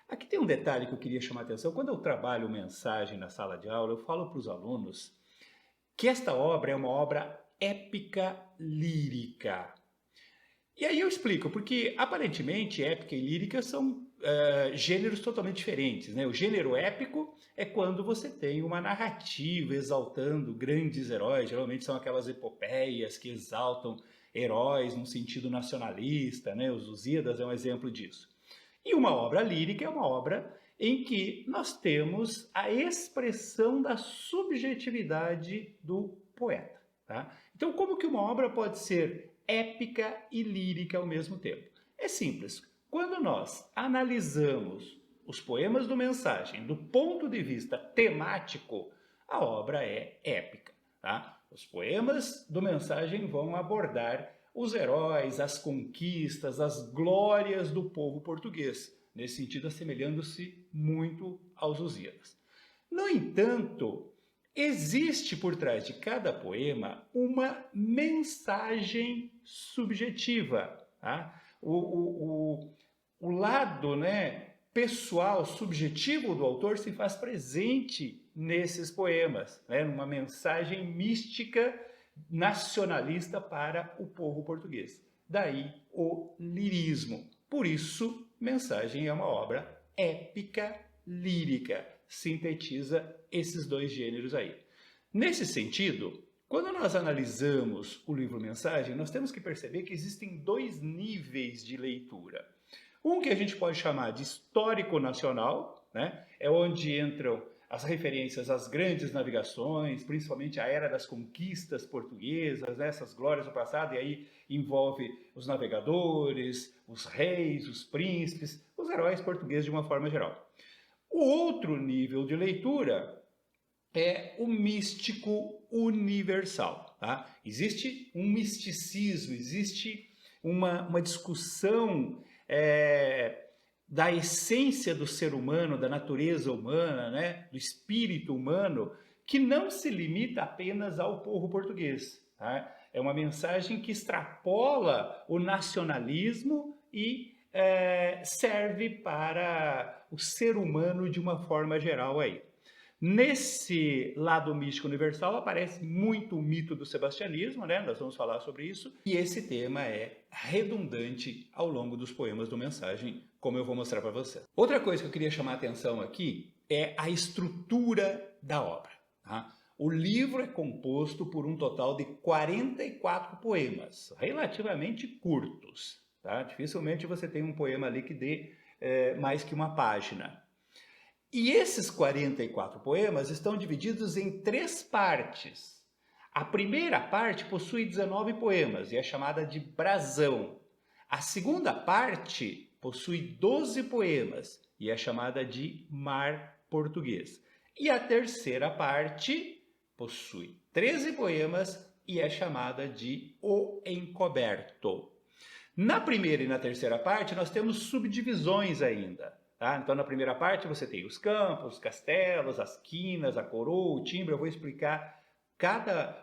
Aqui tem um detalhe que eu queria chamar a atenção. Quando eu trabalho mensagem na sala de aula, eu falo para os alunos que esta obra é uma obra épica lírica. E aí eu explico, porque aparentemente épica e lírica são gêneros totalmente diferentes, né? O gênero épico é quando você tem uma narrativa exaltando grandes heróis, geralmente são aquelas epopeias que exaltam heróis num sentido nacionalista, né? Os Lusíadas é um exemplo disso. E uma obra lírica é uma obra em que nós temos a expressão da subjetividade do poeta. Tá? Então, como que uma obra pode ser épica e lírica ao mesmo tempo? É simples. Quando nós analisamos os poemas do Mensagem do ponto de vista temático, a obra é épica. Tá? Os poemas do Mensagem vão abordar os heróis, as conquistas, as glórias do povo português, nesse sentido assemelhando-se muito aos Lusíadas. No entanto, existe por trás de cada poema uma mensagem subjetiva. Tá? O lado, né, pessoal, subjetivo do autor se faz presente nesses poemas, né, numa mensagem mística nacionalista para o povo português. Daí o lirismo. Por isso, Mensagem é uma obra épica lírica, sintetiza esses dois gêneros aí. Nesse sentido, quando nós analisamos o livro Mensagem, nós temos que perceber que existem dois níveis de leitura. Um que a gente pode chamar de histórico nacional, né? É onde entram as referências às grandes navegações, principalmente a era das conquistas portuguesas, né? Essas glórias do passado, e aí envolve os navegadores, os reis, os príncipes, os heróis portugueses de uma forma geral. O outro nível de leitura é o místico universal. Tá? Existe um misticismo, existe uma discussão da essência do ser humano, da natureza humana, né? Do espírito humano, que não se limita apenas ao povo português. Tá? É uma mensagem que extrapola o nacionalismo e serve para o ser humano de uma forma geral aí. Nesse lado místico universal aparece muito o mito do sebastianismo, né? Nós vamos falar sobre isso. E esse tema é redundante ao longo dos poemas do Mensagem, como eu vou mostrar para você. Outra coisa que eu queria chamar a atenção aqui é a estrutura da obra. Tá? O livro é composto por um total de 44 poemas, relativamente curtos. Tá? Dificilmente você tem um poema ali que dê mais que uma página. E esses 44 poemas estão divididos em 3 partes. A primeira parte possui 19 poemas e é chamada de brasão. A segunda parte possui 12 poemas e é chamada de mar português. E a terceira parte possui 13 poemas e é chamada de o encoberto. Na primeira e na terceira parte nós temos subdivisões ainda. Tá? Então, na primeira parte você tem os campos, os castelos, as quinas, a coroa, o timbre. Eu vou explicar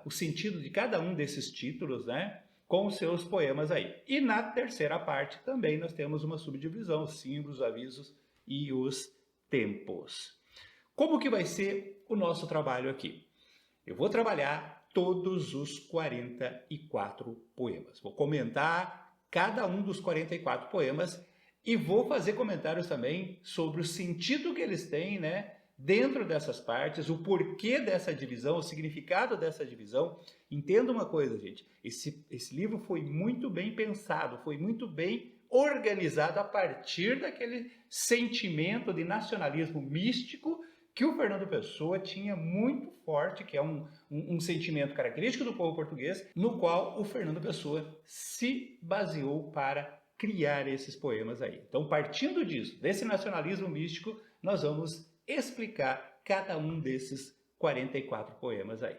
o sentido de cada um desses títulos, né? Com os seus poemas aí. E na terceira parte também nós temos uma subdivisão, os símbolos, os avisos e os tempos. Como que vai ser o nosso trabalho aqui? Eu vou trabalhar todos os 44 poemas. Vou comentar cada um dos 44 poemas e vou fazer comentários também sobre o sentido que eles têm, né, dentro dessas partes, o porquê dessa divisão, o significado dessa divisão. Entenda uma coisa, gente, esse livro foi muito bem pensado, foi muito bem organizado a partir daquele sentimento de nacionalismo místico que o Fernando Pessoa tinha muito forte, que é um sentimento característico do povo português, no qual o Fernando Pessoa se baseou para criar esses poemas aí. Então, partindo disso, desse nacionalismo místico, nós vamos explicar cada um desses 44 poemas aí.